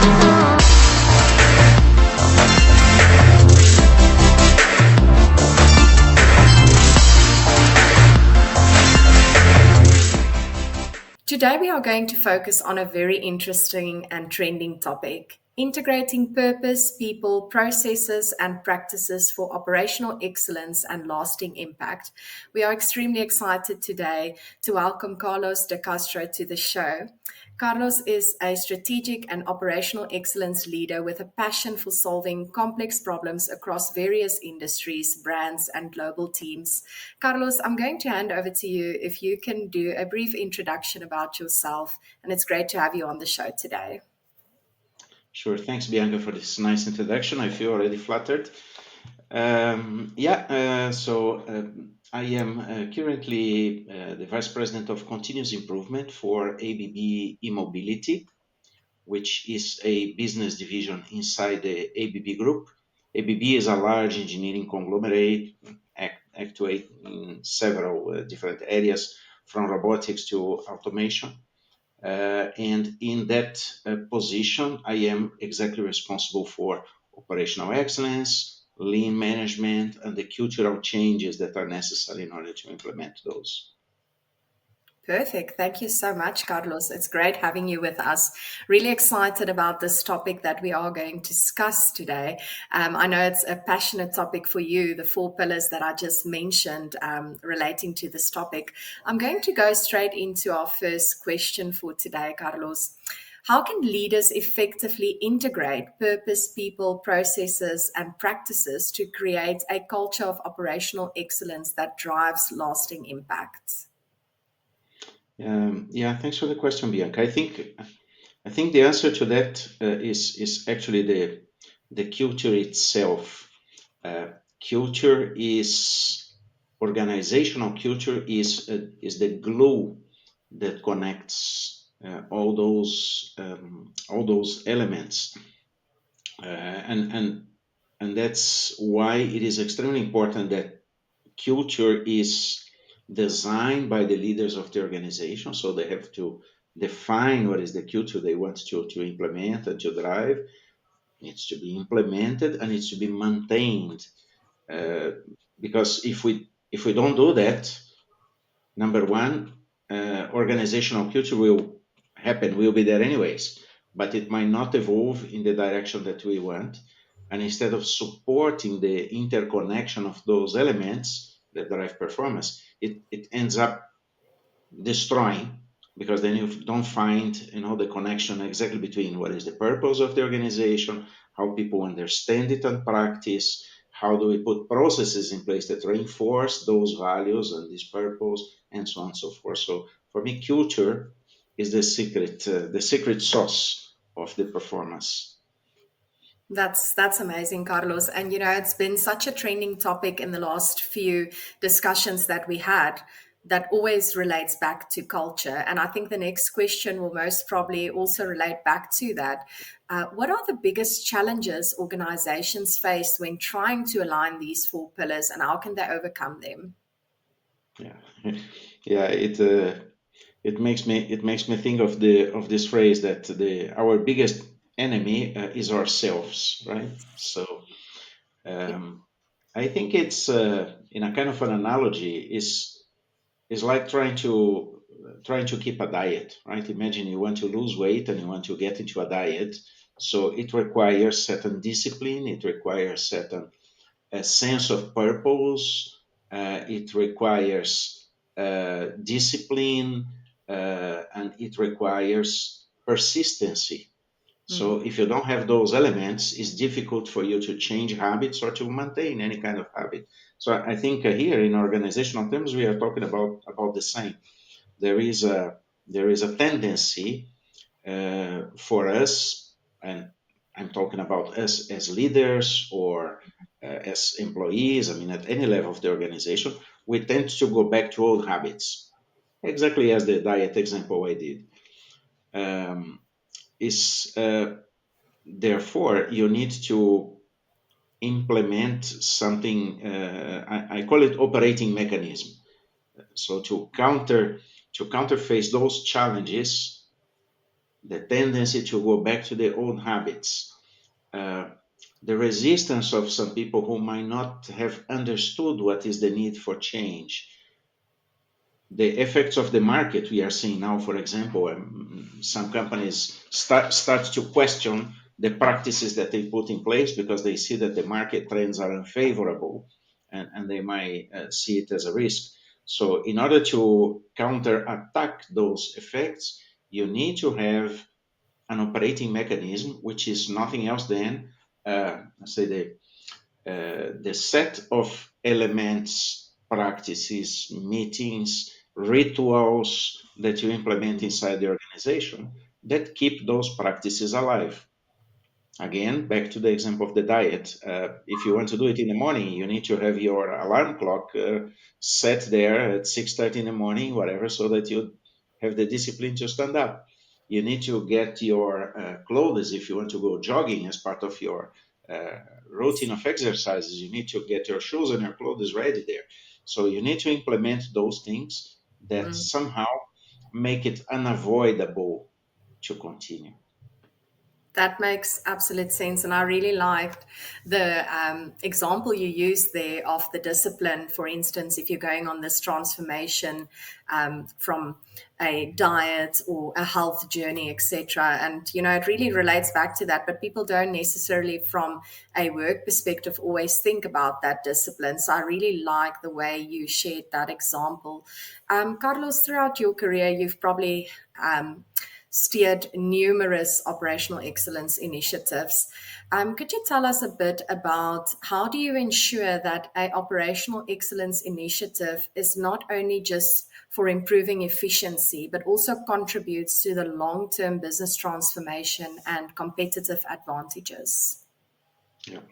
Today, we are going to focus on a very interesting and trending topic: integrating purpose, people, processes, and practices for operational excellence and lasting impact. We are extremely excited today to welcome Carlos de Castro to the show. Carlos is a strategic and operational excellence leader with a passion for solving complex problems across various industries, brands, and global teams. Carlos, I'm going to hand over to you if you can do a brief introduction about yourself, and it's great to have you on the show today. Sure. Thanks, Bianca, for this nice introduction. I feel already flattered. I am currently the Vice President of Continuous Improvement for ABB E-Mobility, which is a business division inside the ABB Group. ABB is a large engineering conglomerate active in several different areas, from robotics to automation. And in that position, I am exactly responsible for operational excellence, lean management, and the cultural changes that are necessary in order to implement those. Perfect. Thank you so much, Carlos. It's great having you with us. Really excited about this topic that we are going to discuss today. I know it's a passionate topic for you, the 4 pillars that I just mentioned relating to this topic. I'm going to go straight into our first question for today, Carlos. How can leaders effectively integrate purpose, people, processes, and practices to create a culture of operational excellence that drives lasting impact? Thanks for the question, Bianca. I think the answer to that is actually the culture itself. Culture is organizational culture is the glue that connects all those elements, and that's why it is extremely important that culture is designed by the leaders of the organization. So they have to define what is the culture they want to implement and to drive. It needs to be implemented and needs to be maintained. Because if we don't do that, number one, organizational culture will be there anyways, but it might not evolve in the direction that we want. And instead of supporting the interconnection of those elements that drive performance, it ends up destroying, because then you don't find the connection exactly between what is the purpose of the organization, how people understand it and practice, how do we put processes in place that reinforce those values and this purpose, and so on and so forth. So for me, culture is the secret sauce of the performance. That's amazing, Carlos. And it's been such a trending topic in the last few discussions that we had that always relates back to culture. And I think the next question will most probably also relate back to that. What are the biggest challenges organizations face when trying to align these 4 pillars, and how can they overcome them? Yeah, yeah. It makes me think of this phrase that our biggest enemy is ourselves, right? So I think it's in a kind of an analogy is like trying to keep a diet, right? Imagine you want to lose weight and you want to get into a diet. So it requires certain discipline. It requires certain sense of purpose. It requires discipline, and it requires persistency. So if you don't have those elements, it's difficult for you to change habits or to maintain any kind of habit. So I think here in organizational terms, we are talking about the same. There is a tendency for us, and I'm talking about us as leaders or as employees. I mean, at any level of the organization, we tend to go back to old habits, exactly as the diet example I did. Is Therefore you need to implement something. I call it operating mechanism. So to counterface those challenges, the tendency to go back to the old habits, uh, the resistance of some people who might not have understood what is the need for change, the effects of the market we are seeing now. For example, some companies start to question the practices that they put in place because they see that the market trends are unfavorable, and they might see it as a risk. So in order to counterattack those effects, you need to have an operating mechanism, which is nothing else than, say, the set of elements, practices, meetings, rituals that you implement inside the organization that keep those practices alive. Again, back to the example of the diet. If you want to do it in the morning, you need to have your alarm clock set there at 6:30 in the morning, whatever, so that you have the discipline to stand up. You need to get your clothes if you want to go jogging as part of your routine of exercises. You need to get your shoes and your clothes ready there. So you need to implement those things that Mm. somehow make it unavoidable to continue. That makes absolute sense. And I really liked the example you used there of the discipline. For instance, if you're going on this transformation from a diet or a health journey, etc. And, it really relates back to that. But people don't necessarily, from a work perspective, always think about that discipline. So I really like the way you shared that example. Carlos, throughout your career, you've probably steered numerous operational excellence initiatives. Could you tell us a bit about how do you ensure that a operational excellence initiative is not only just for improving efficiency, but also contributes to the long-term business transformation and competitive advantages? Yeah.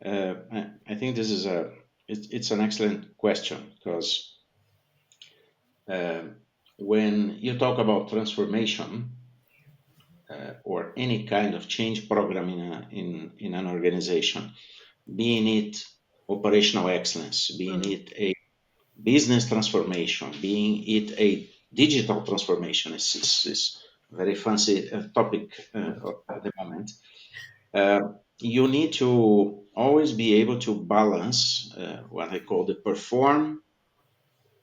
I think this is it's an excellent question because when you talk about transformation or any kind of change program in an organization, being it operational excellence, being Mm, it a business transformation, being it a digital transformation, is a very fancy topic at the moment. Uh, you need to always be able to balance what I call the perform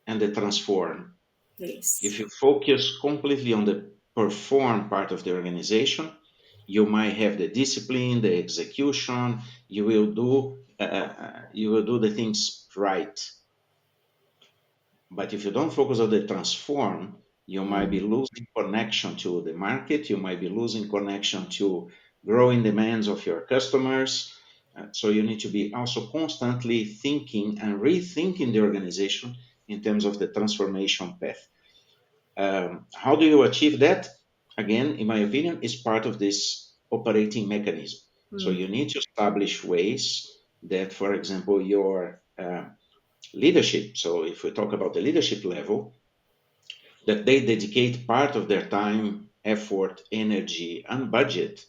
and the transform. If yes. you focus completely on the perform part of the organization, you might have the discipline, the execution. You will do the things right. But if you don't focus on the transform, you might be Mm, losing connection to the market. You might be losing connection to growing demands of your customers. So you need to be also constantly thinking and rethinking the organization in terms of the transformation path. How do you achieve that? Again, in my opinion, is part of this operating mechanism. So mm, you need to establish ways that, for example, your leadership. So if we talk about the leadership level, that they dedicate part of their time, effort, energy, and budget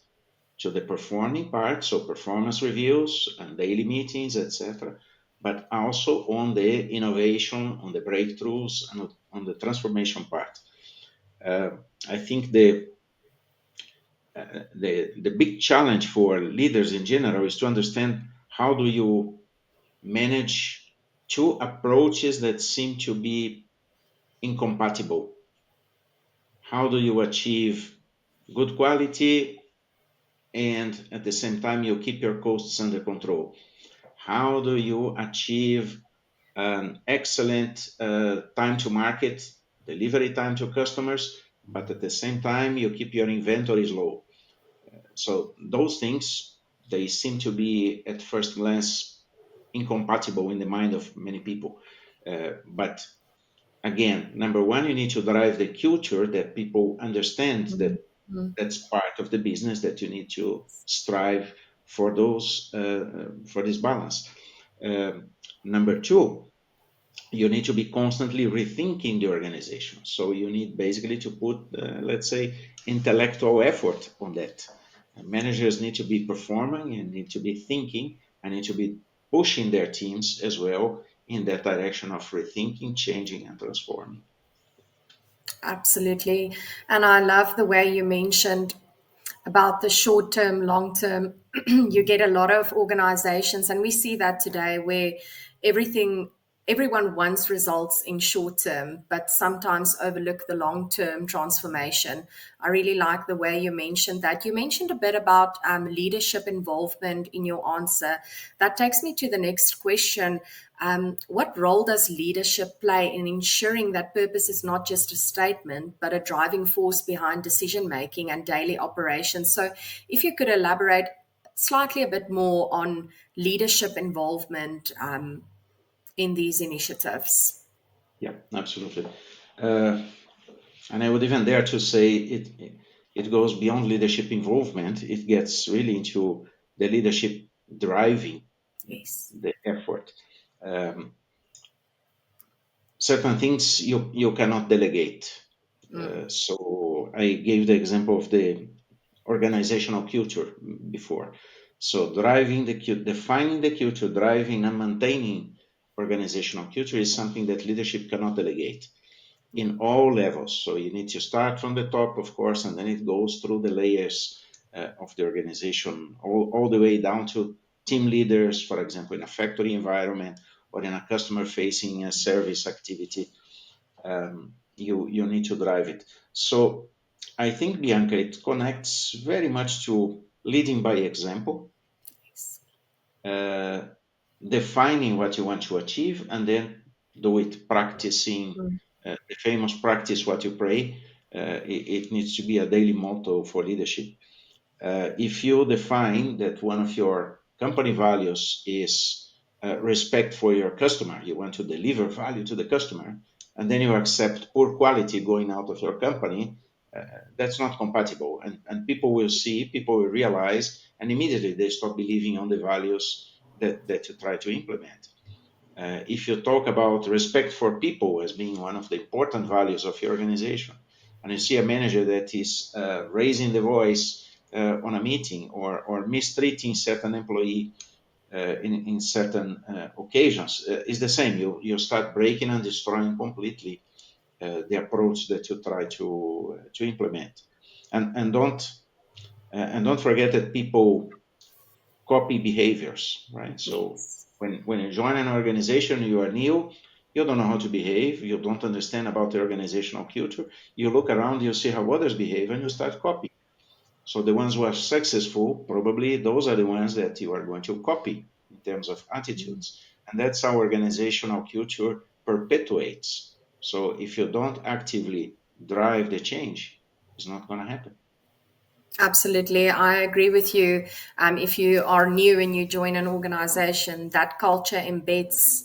to the performing part, so performance reviews and daily meetings, etc., but also on the innovation, on the breakthroughs, and on the transformation part. Uh, I think the big challenge for leaders in general is to understand how do you manage two approaches that seem to be incompatible. How do you achieve good quality and at the same time you keep your costs under control? How do you achieve an excellent time to market, delivery time to customers, but at the same time you keep your inventories low? So those things, they seem to be at first glance incompatible in the mind of many people. But again, number one, you need to drive the culture that people understand mm, that mm. that's part of the business, that you need to strive for those for this balance. Number two, you need to be constantly rethinking the organization. So you need basically to put, let's say, intellectual effort on that. Managers need to be performing and need to be thinking and need to be pushing their teams as well in that direction of rethinking, changing, and transforming. Absolutely. And I love the way you mentioned about the short term, long term. You get a lot of organizations, and we see that today where everything, everyone wants results in short term, but sometimes overlook the long term transformation. I really like the way you mentioned that. You mentioned a bit about leadership involvement in your answer. That takes me to the next question. What role does leadership play in ensuring that purpose is not just a statement, but a driving force behind decision making and daily operations? So, if you could elaborate slightly a bit more on leadership involvement in these initiatives. Yeah, absolutely. Uh, and I would even dare to say it goes beyond leadership involvement. It gets really into the leadership driving Yes. the effort. Um, Certain things you cannot delegate. So I gave the example of the organizational culture before. So driving the defining the culture, driving and maintaining organizational culture is something that leadership cannot delegate Yeah. in all levels. So you need to start from the top, of course, and then it goes through the layers of the organization, all the way down to team leaders, for example, in a factory environment or in a customer facing service activity. You need to drive it. So I think, Bianca, it connects very much to leading by example, Yes. uh, defining what you want to achieve, and then do it practicing. The famous practice what you pray. It needs to be a daily motto for leadership. If you define that one of your company values is respect for your customer, you want to deliver value to the customer, and then you accept poor quality going out of your company, that's not compatible. And people will see, people will realize, and immediately they stop believing on the values that you try to implement. If you talk about respect for people as being one of the important values of your organization, and you see a manager that is raising the voice on a meeting or mistreating certain employee in certain occasions, is the same. You start breaking and destroying completely the approach that you try to implement, and and don't forget that people copy behaviors, right? So Yes. when you join an organization, you are new, you don't know how to behave, you don't understand about the organizational culture. You look around, you see how others behave, and you start copying. So the ones who are successful, probably those are the ones that you are going to copy in terms of attitudes. And that's how organizational culture perpetuates. So if you don't actively drive the change, it's not going to happen. Absolutely. I agree with you. If you are new and you join an organization, that culture embeds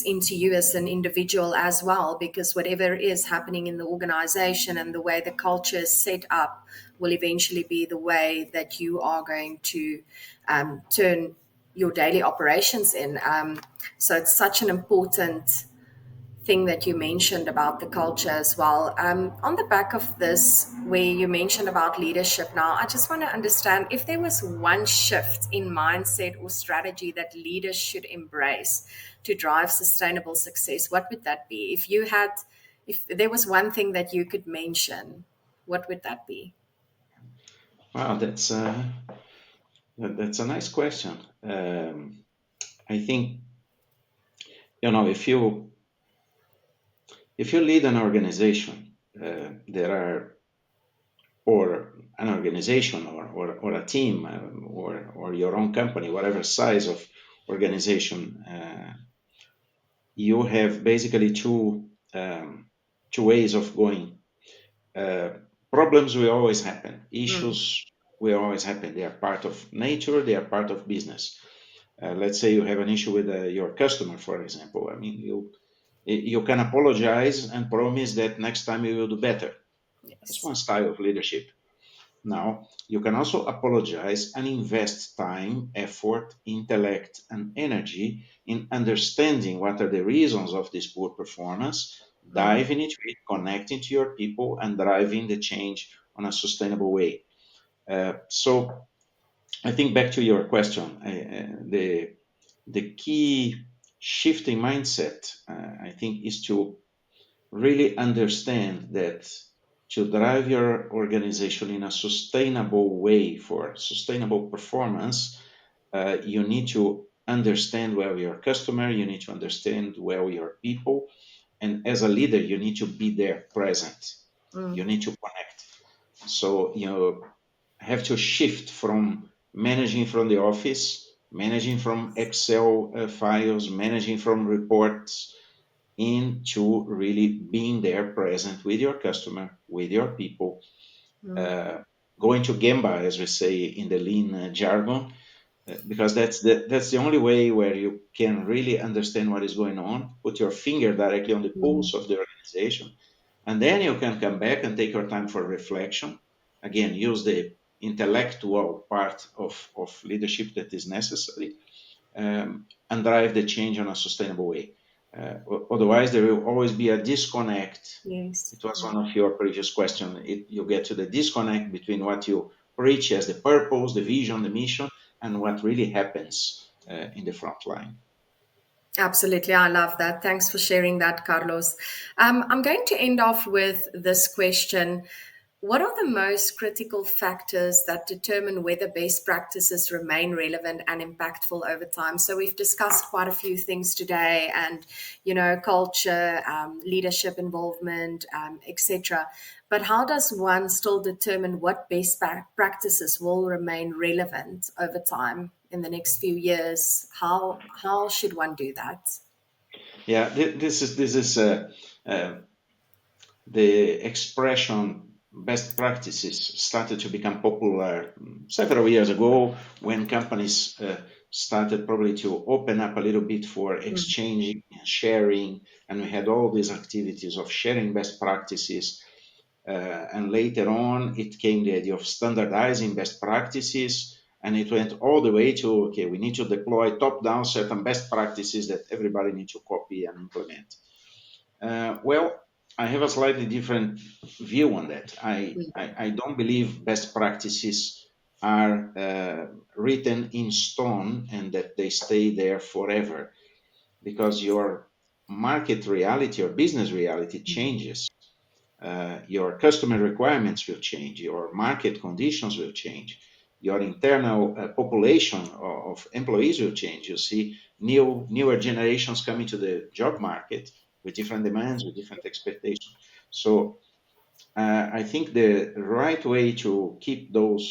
into you as an individual as well, because whatever is happening in the organization and the way the culture is set up will eventually be the way that you are going to turn your daily operations in. So it's such an important thing that you mentioned about the culture as well. On the back of this, where you mentioned about leadership now, I just want to understand if there was one shift in mindset or strategy that leaders should embrace to drive sustainable success, what would that be? If there was one thing that you could mention, what would that be? Wow, that's a nice question. I think, if you lead an organization, there are or an organization or a team, or your own company, whatever size of organization, you have basically two ways of going. Uh, Problems will always happen. Mm, Issues will always happen. They are part of nature. They are part of business. Let's say you have an issue with your customer, for example. I mean, you can apologize and promise that next time you will do better. That's yes. one style of leadership. Now, you can also apologize and invest time, effort, intellect, and energy in understanding what are the reasons of this poor performance, Mm, diving into it, connecting to your people, and driving the change on a sustainable way. So, I think back to your question, the key shift in mindset, I think, is to really understand that to drive your organization in a sustainable way for sustainable performance, you need to understand well your customer, you need to understand well your people, and as a leader, you need to be there present. You Mm, need to connect. So you have to shift from managing from the office, managing from Excel files, managing from reports, into really being there present with your customer, with your people, mm, uh, going to Gemba, as we say in the lean jargon, because that's the only way where you can really understand what is going on, put your finger directly on the mm, pulse of the organization, and then you can come back and take your time for reflection. Again, use the intellectual part of leadership that is necessary, and drive the change on a sustainable way. Otherwise, there will always be a disconnect. yes. It was Mm. one of your previous questions. You get to the disconnect between what you preach as the purpose, the vision, the mission, and what really happens in the front line. Absolutely. I love that. Thanks for sharing that, Carlos. I'm going to end off with this question. What are the most critical factors that determine whether best practices remain relevant and impactful over time? So we've discussed quite a few things today, and culture, leadership involvement, etc. But how does one still determine what best practices will remain relevant over time in the next few years? How should one do that? Yeah, this is uh, the expression best practices started to become popular several years ago when companies started probably to open up a little bit for Mm, exchanging and sharing, and we had all these activities of sharing best practices. And later on, it came the idea of standardizing best practices, and it went all the way to okay, we need to deploy top down certain best practices that everybody needs to copy and implement. Well, I have a slightly different view on that. I don't believe best practices are written in stone and that they stay there forever, because your market reality or business reality changes. Your customer requirements will change, your market conditions will change, your internal population of employees will change. You see newer generations coming to the job market with different demands, with different expectations. So I think the right way to keep those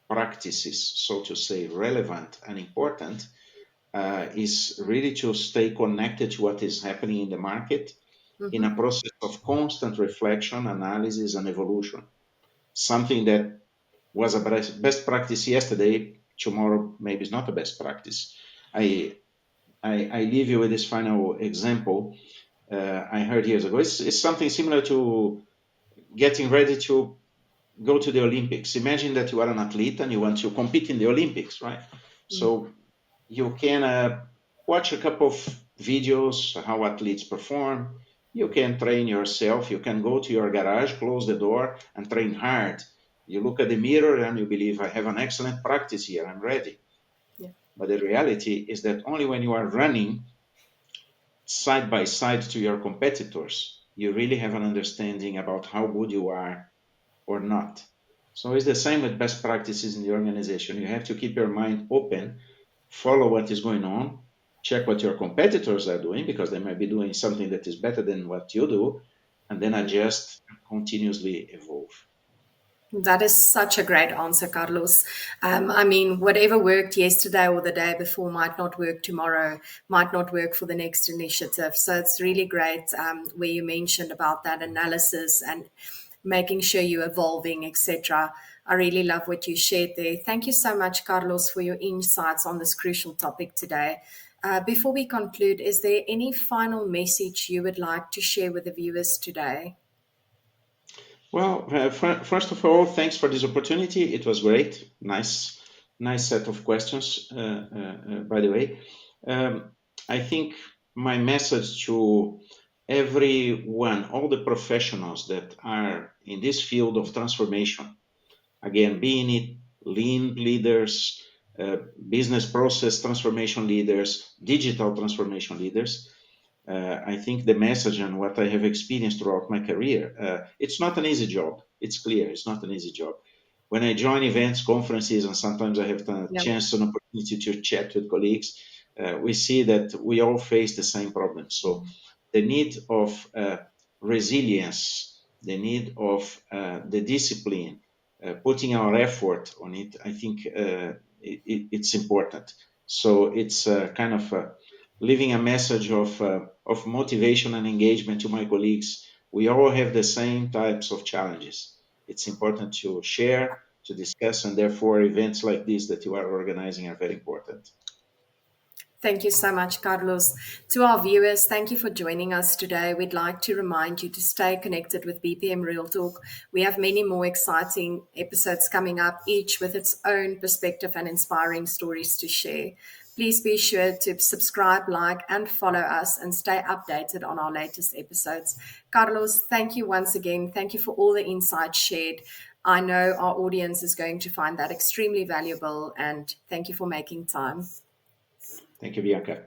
practices, so to say, relevant and important is really to stay connected to what is happening in the market in a mhm, process of constant reflection, analysis, and evolution. Something that was a best practice yesterday, tomorrow maybe is not a best practice. I, I leave you with this final example I heard years ago. It's something similar to getting ready to go to the Olympics. Imagine that you are an athlete and you want to compete in the Olympics, right? mm, So you can watch a couple of videos how athletes perform. You can train yourself. You can go to your garage, close the door, and train hard. You look at the mirror and you believe, I have an excellent practice here. I'm ready. yeah. But the reality is that only when you are running side by side to your competitors, you really have an understanding about how good you are or not. So it's the same with best practices in the organization. You have to keep your mind open, follow what is going on, check what your competitors are doing because they might be doing something that is better than what you do, and then adjust and continuously evolve. That is such a great answer, Carlos. I mean, whatever worked yesterday or the day before might not work tomorrow, might not work for the next initiative. So it's really great where you mentioned about that analysis and making sure you're evolving, etc. I really love what you shared there. Thank you so much, Carlos, for your insights on this crucial topic today. Before we conclude, is there any final message you would like to share with the viewers today? Well, first of all, thanks for this opportunity. It was great. Nice set of questions, by the way. Um, I think my message to everyone, all the professionals that are in this field of transformation, again, being it lean leaders, business process transformation leaders, digital transformation leaders, I think the message and what I have experienced throughout my career, it's not an easy job. It's clear it's not an easy job. When I join events, conferences, and sometimes I have the Yeah. chance and opportunity to chat with colleagues, we see that we all face the same problem. So the need of resilience, the need of the discipline, putting our effort on it, I think it's important. So it's kind of leaving a message of motivation and engagement to my colleagues. We all have the same types of challenges. It's important to share, to discuss, and therefore events like this that you are organizing are very important. Thank you so much, Carlos. To our viewers, thank you for joining us today. We'd like to remind you to stay connected with BPM Real Talk. We have many more exciting episodes coming up, each with its own perspective and inspiring stories to share. Please be sure to subscribe, like, and follow us and stay updated on our latest episodes. Carlos, thank you once again. Thank you for all the insights shared. I know our audience is going to find that extremely valuable, and thank you for making time. Thank you, Bianca.